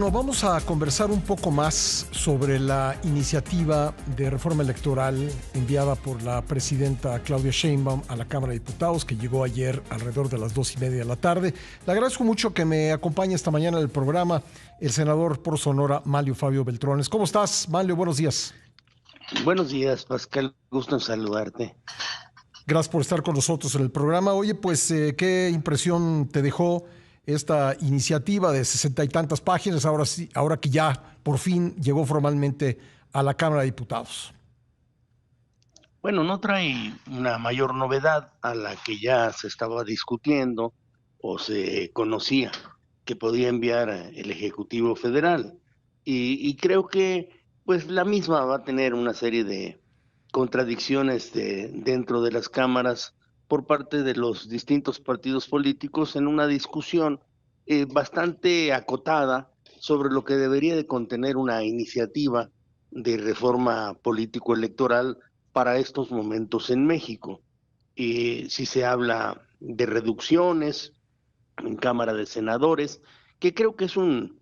Bueno, vamos a conversar un poco más sobre la iniciativa de reforma electoral enviada por la presidenta Claudia Sheinbaum a la Cámara de Diputados, que llegó ayer alrededor de las 2:30 de la tarde. Le agradezco mucho que me acompañe esta mañana en el programa el senador por Sonora, Manlio Fabio Beltrones. ¿Cómo estás, Manlio? Buenos días. Buenos días, Pascal. Gusto en saludarte. Gracias por estar con nosotros en el programa. Oye, pues, ¿qué impresión te dejó esta iniciativa de 60 y tantas páginas, ahora sí, ahora que ya por fin llegó formalmente a la Cámara de Diputados? Bueno, no trae una mayor novedad a la que ya se estaba discutiendo o se conocía que podía enviar el Ejecutivo Federal. Y creo que pues la misma va a tener una serie de contradicciones dentro de las cámaras por parte de los distintos partidos políticos en una discusión bastante acotada sobre lo que debería de contener una iniciativa de reforma político-electoral para estos momentos en México. Si se habla de reducciones en Cámara de Senadores, que creo que es un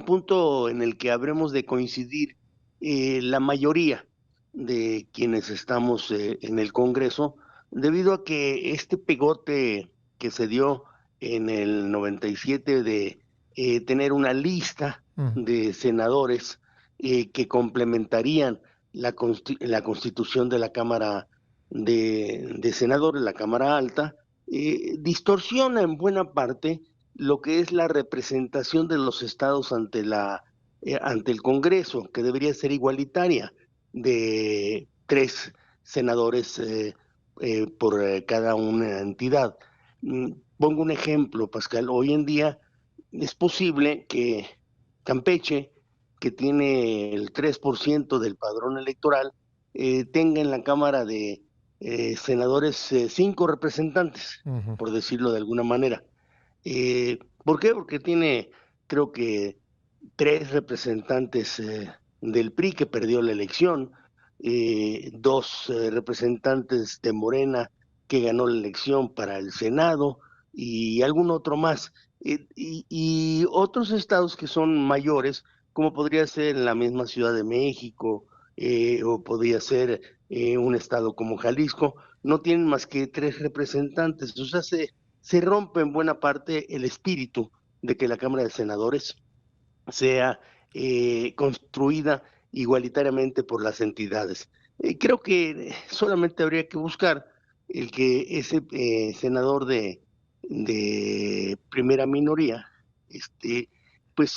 punto en el que habremos de coincidir la mayoría de quienes estamos en el Congreso, debido a que este pegote que se dio en el 97 de tener una lista Mm. de senadores que complementarían la constitución de la Cámara de Senadores, la Cámara Alta, distorsiona en buena parte lo que es la representación de los estados ante el Congreso, que debería ser igualitaria, de 3 senadores por cada una entidad. Pongo un ejemplo, Pascal. Hoy en día es posible que Campeche, que tiene el 3% del padrón electoral, tenga en la Cámara de senadores 5 representantes, Ujú. por decirlo de alguna manera. ¿Por qué? Porque tiene, creo que, 3 representantes del PRI que perdió la elección, 2 representantes de Morena que ganó la elección para el Senado y algún otro más. Y otros estados que son mayores, como podría ser la misma Ciudad de México, o podría ser un estado como Jalisco, no tienen más que 3 representantes. O sea, se rompe en buena parte el espíritu de que la Cámara de Senadores sea construida igualitariamente por las entidades. Creo que solamente habría que buscar el que ese senador de primera minoría, este, pues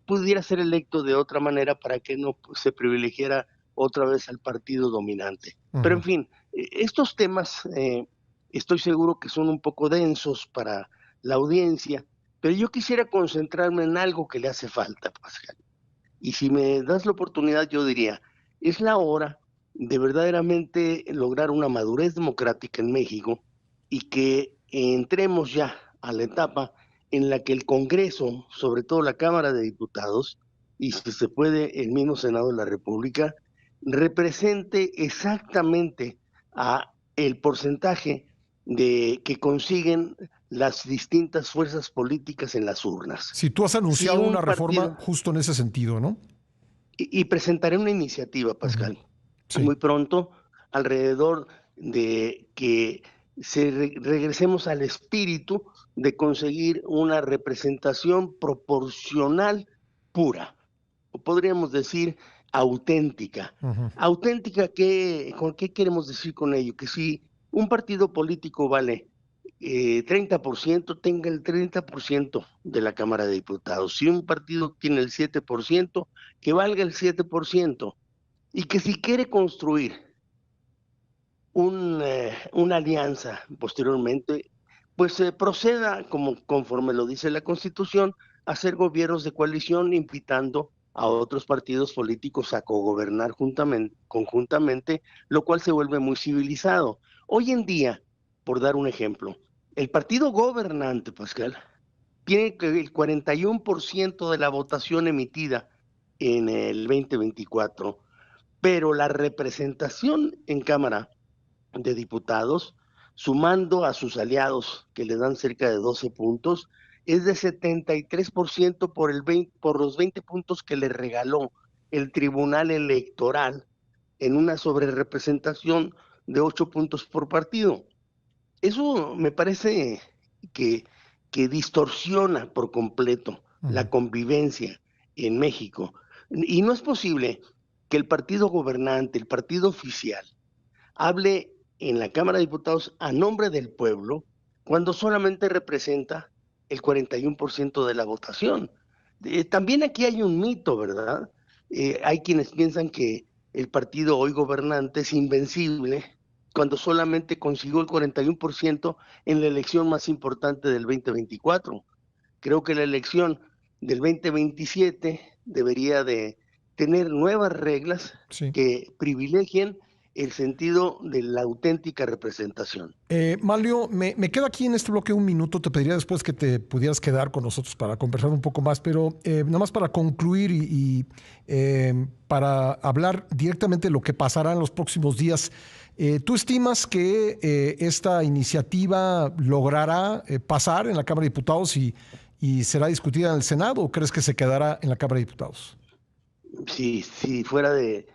pudiera ser electo de otra manera para que no se privilegiara otra vez al partido dominante. Pero Ujú. en fin, estos temas estoy seguro que son un poco densos para la audiencia, pero yo quisiera concentrarme en algo que le hace falta, Pascal. Y si me das la oportunidad, yo diría, es la hora de verdaderamente lograr una madurez democrática en México y que entremos ya a la etapa en la que el Congreso, sobre todo la Cámara de Diputados, y si se puede el mismo Senado de la República, represente exactamente a el porcentaje de que consiguen las distintas fuerzas políticas en las urnas. Si tú has Si anunciado un una reforma partido, justo en ese sentido, ¿no? y presentaré una iniciativa, Ujú. Pascal, Sí. muy pronto, alrededor de que regresemos al espíritu de conseguir una representación proporcional pura, o podríamos decir auténtica. Ujú. Auténtica, ¿con qué queremos decir con ello? Que si un partido político vale 30%, tenga el 30% de la Cámara de Diputados. Si un partido tiene el 7%, que valga el 7%. Y que si quiere construir una alianza posteriormente, pues proceda, como conforme lo dice la Constitución, a hacer gobiernos de coalición, invitando a otros partidos políticos a cogobernar conjuntamente, lo cual se vuelve muy civilizado. Hoy en día, por dar un ejemplo, el partido gobernante, Pascal, tiene el 41% de la votación emitida en el 2024, pero la representación en Cámara de Diputados, sumando a sus aliados que le dan cerca de 12 puntos, es de 73% por los 20 puntos que le regaló el Tribunal Electoral en una sobrerepresentación de 8 puntos por partido. Eso me parece que, que distorsiona por completo la convivencia en México. Y no es posible que el partido gobernante, el partido oficial, hable en la Cámara de Diputados a nombre del pueblo cuando solamente representa el 41% de la votación. También aquí hay un mito, ¿verdad? Hay quienes piensan que el partido hoy gobernante es invencible cuando solamente consiguió el 41% en la elección más importante del 2024. Creo que la elección del 2027 debería de tener nuevas reglas Sí. que privilegien el sentido de la auténtica representación. Manlio, me queda aquí en este bloque un minuto. Te pediría después que te pudieras quedar con nosotros para conversar un poco más, pero nada más para concluir y para hablar directamente de lo que pasará en los próximos días. ¿Tú estimas que esta iniciativa logrará pasar en la Cámara de Diputados y será discutida en el Senado, o crees que se quedará en la Cámara de Diputados? Si fuera de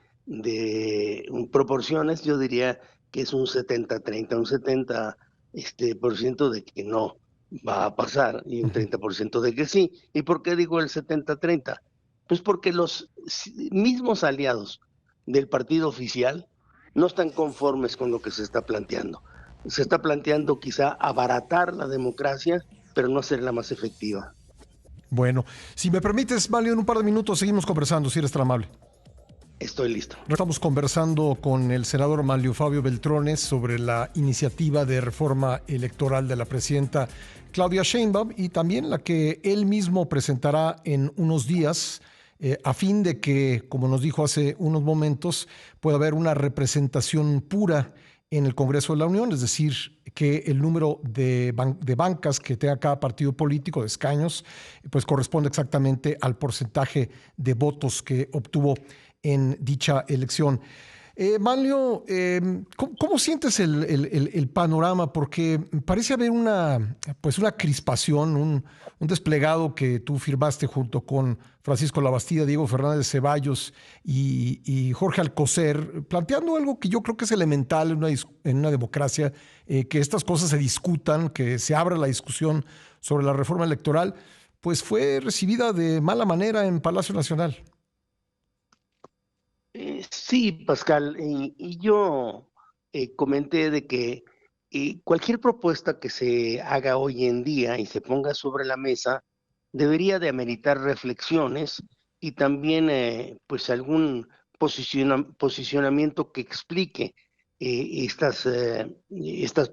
proporciones, yo diría que es un 70-30, un 70 por ciento de que no va a pasar y un 30% de que sí. ¿Y por qué digo el 70-30? Pues porque los mismos aliados del partido oficial no están conformes con lo que se está planteando. Se está planteando quizá abaratar la democracia, pero no hacerla más efectiva. Bueno, si me permites, Manlio, en un par de minutos seguimos conversando, si eres tan amable. Estoy listo. Estamos conversando con el senador Manlio Fabio Beltrones sobre la iniciativa de reforma electoral de la presidenta Claudia Sheinbaum y también la que él mismo presentará en unos días a fin de que, como nos dijo hace unos momentos, pueda haber una representación pura en el Congreso de la Unión, es decir, que el número de bancas que tenga cada partido político, de escaños, pues corresponde exactamente al porcentaje de votos que obtuvo en dicha elección. Manlio, ¿cómo sientes el panorama? Porque parece haber una crispación, un desplegado que tú firmaste junto con Francisco Labastida, Diego Fernández Ceballos y Jorge Alcocer, planteando algo que yo creo que es elemental en una democracia, que estas cosas se discutan, que se abra la discusión sobre la reforma electoral, pues fue recibida de mala manera en Palacio Nacional. Sí, Pascal, y yo comenté de que cualquier propuesta que se haga hoy en día y se ponga sobre la mesa debería de ameritar reflexiones y también pues algún posicionamiento que explique estas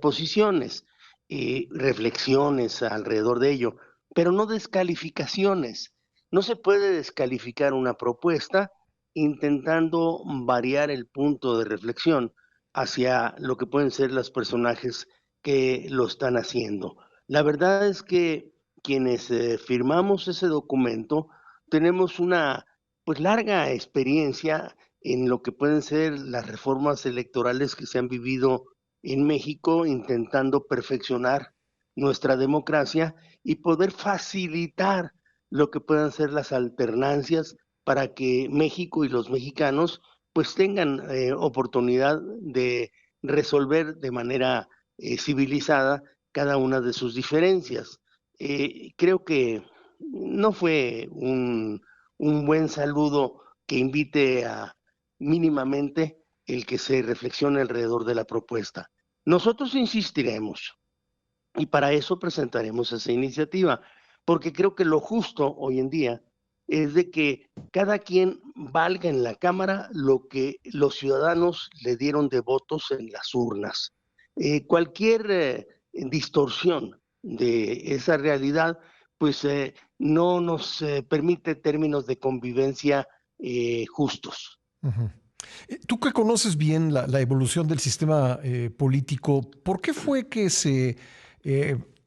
posiciones, reflexiones alrededor de ello, pero no descalificaciones. No se puede descalificar una propuesta intentando variar el punto de reflexión hacia lo que pueden ser los personajes que lo están haciendo. La verdad es que quienes firmamos ese documento tenemos una pues larga experiencia en lo que pueden ser las reformas electorales que se han vivido en México, intentando perfeccionar nuestra democracia y poder facilitar lo que puedan ser las alternancias para que México y los mexicanos pues tengan oportunidad de resolver de manera civilizada cada una de sus diferencias. Creo que no fue un buen saludo que invite a mínimamente el que se reflexione alrededor de la propuesta. Nosotros insistiremos y para eso presentaremos esa iniciativa, porque creo que lo justo hoy en día es de que cada quien valga en la Cámara lo que los ciudadanos le dieron de votos en las urnas. Cualquier distorsión de esa realidad, pues no nos permite términos de convivencia justos. Uh-huh. Tú que conoces bien la evolución del sistema político, ¿por qué fue que se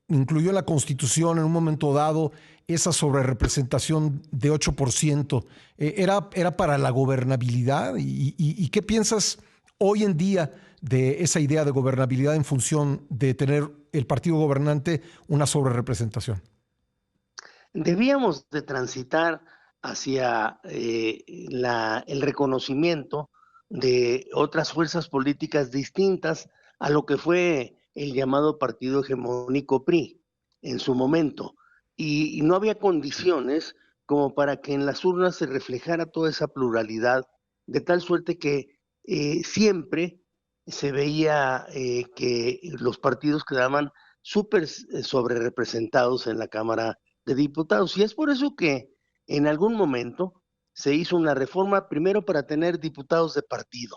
incluyó en la Constitución en un momento dado esa sobrerepresentación de 8%? ¿Era para la gobernabilidad? ¿Y qué piensas hoy en día de esa idea de gobernabilidad en función de tener el partido gobernante una sobrerepresentación? debíamos de transitar hacia el reconocimiento de otras fuerzas políticas distintas a lo que fue el llamado partido hegemónico PRI en su momento. Y no había condiciones como para que en las urnas se reflejara toda esa pluralidad, de tal suerte que siempre se veía que los partidos quedaban súper sobre representados en la Cámara de Diputados. Y es por eso que en algún momento se hizo una reforma primero para tener diputados de partido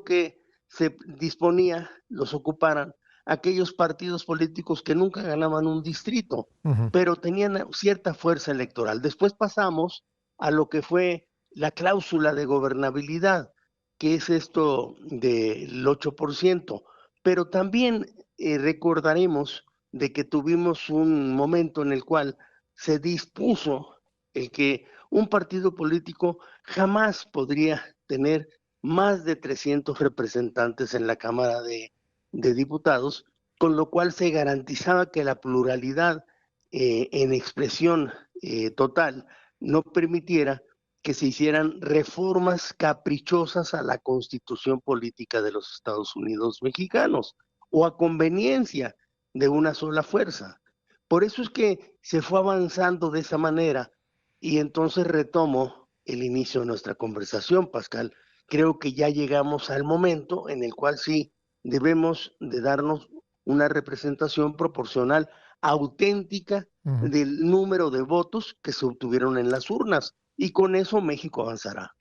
que se disponía, los ocuparan aquellos partidos políticos que nunca ganaban un distrito, pero tenían cierta fuerza electoral. Después pasamos a lo que fue la cláusula de gobernabilidad, que es esto del 8%, pero también recordaremos de que tuvimos un momento en el cual se dispuso el que un partido político jamás podría tener más de 300 representantes en la Cámara de Diputados, con lo cual se garantizaba que la pluralidad en expresión total no permitiera que se hicieran reformas caprichosas a la constitución política de los Estados Unidos mexicanos o a conveniencia de una sola fuerza. Por eso es que se fue avanzando de esa manera y entonces retomo el inicio de nuestra conversación, Pascal. Creo que ya llegamos al momento en el cual sí debemos de darnos una representación proporcional auténtica del número de votos que se obtuvieron en las urnas, y con eso México avanzará.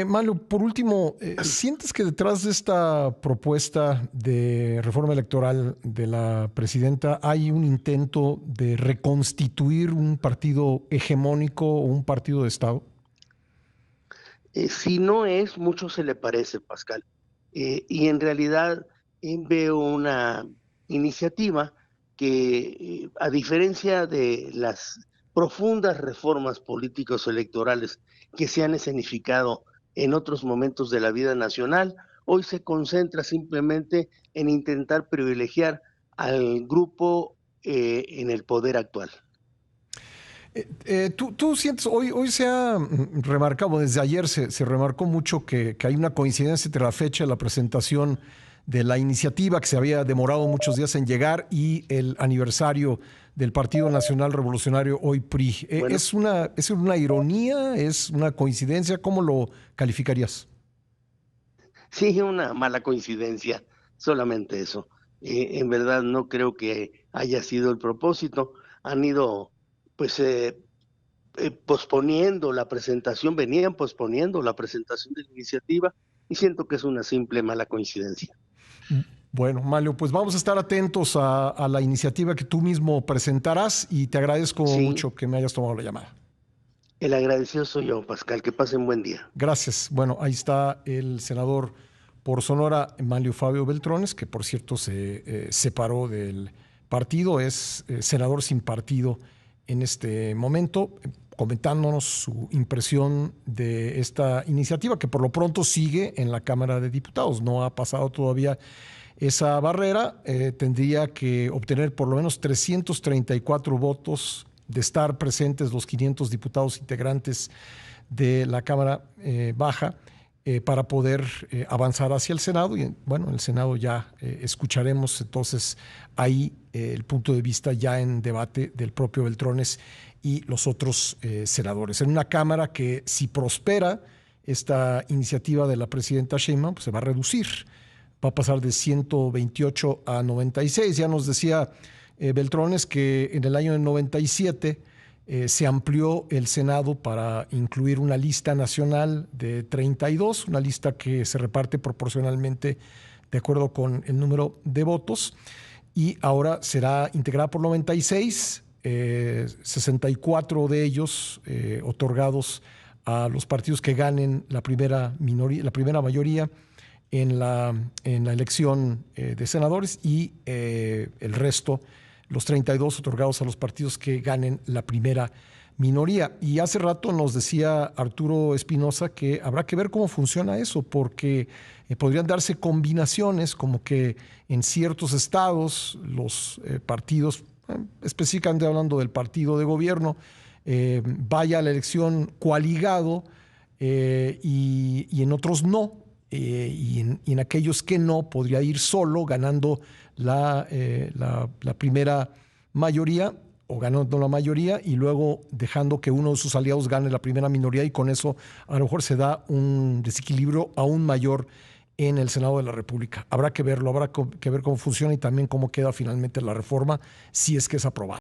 Mario, por último, ¿sientes que detrás de esta propuesta de reforma electoral de la presidenta hay un intento de reconstituir un partido hegemónico o un partido de Estado? Si no es, mucho se le parece, Pascal. Y en realidad veo una iniciativa que, a diferencia de las profundas reformas políticos electorales que se han escenificado en otros momentos de la vida nacional, hoy se concentra simplemente en intentar privilegiar al grupo en el poder actual. ¿Tú sientes, hoy se ha remarcado, desde ayer se remarcó mucho que hay una coincidencia entre la fecha de la presentación de la iniciativa, que se había demorado muchos días en llegar, y el aniversario del Partido Nacional Revolucionario, hoy PRI? Bueno, ¿es una ironía? ¿Es una coincidencia? ¿Cómo lo calificarías? Sí, una mala coincidencia, solamente eso. En verdad no creo que haya sido el propósito. Han ido pues posponiendo la presentación, venían posponiendo la presentación de la iniciativa, y siento que es una simple mala coincidencia. Bueno, Mario, pues vamos a estar atentos a la iniciativa que tú mismo presentarás, y te agradezco mucho que me hayas tomado la llamada. El agradecido soy yo, Pascal. Que pasen buen día. Gracias. Bueno, ahí está el senador por Sonora, Manlio Fabio Beltrones, que por cierto se separó del partido, es senador sin partido en este momento, comentándonos su impresión de esta iniciativa, que por lo pronto sigue en la Cámara de Diputados. No ha pasado todavía esa barrera. Tendría que obtener por lo menos 334 votos de estar presentes los 500 diputados integrantes de la Cámara Baja para poder avanzar hacia el Senado. Y bueno, en el Senado ya escucharemos entonces ahí el punto de vista ya en debate del propio Beltrones y los otros senadores. En una Cámara que, si prospera esta iniciativa de la presidenta Sheinbaum, pues se va a reducir. Va a pasar de 128 a 96. Ya nos decía Beltrones que en el año 97 se amplió el Senado para incluir una lista nacional de 32, una lista que se reparte proporcionalmente de acuerdo con el número de votos, y ahora será integrada por 96, 64 de ellos otorgados a los partidos que ganen la primera mayoría en la elección de senadores, y el resto, los 32, otorgados a los partidos que ganen la primera minoría. Y hace rato nos decía Arturo Espinosa que habrá que ver cómo funciona eso, porque podrían darse combinaciones, como que en ciertos estados los partidos, específicamente hablando del partido de gobierno, vaya a la elección coaligado y en otros no. Y en aquellos que no, podría ir solo ganando la primera mayoría o ganando la mayoría y luego dejando que uno de sus aliados gane la primera minoría, y con eso a lo mejor se da un desequilibrio aún mayor en el Senado de la República. Habrá que verlo, habrá que ver cómo funciona y también cómo queda finalmente la reforma, si es que es aprobada.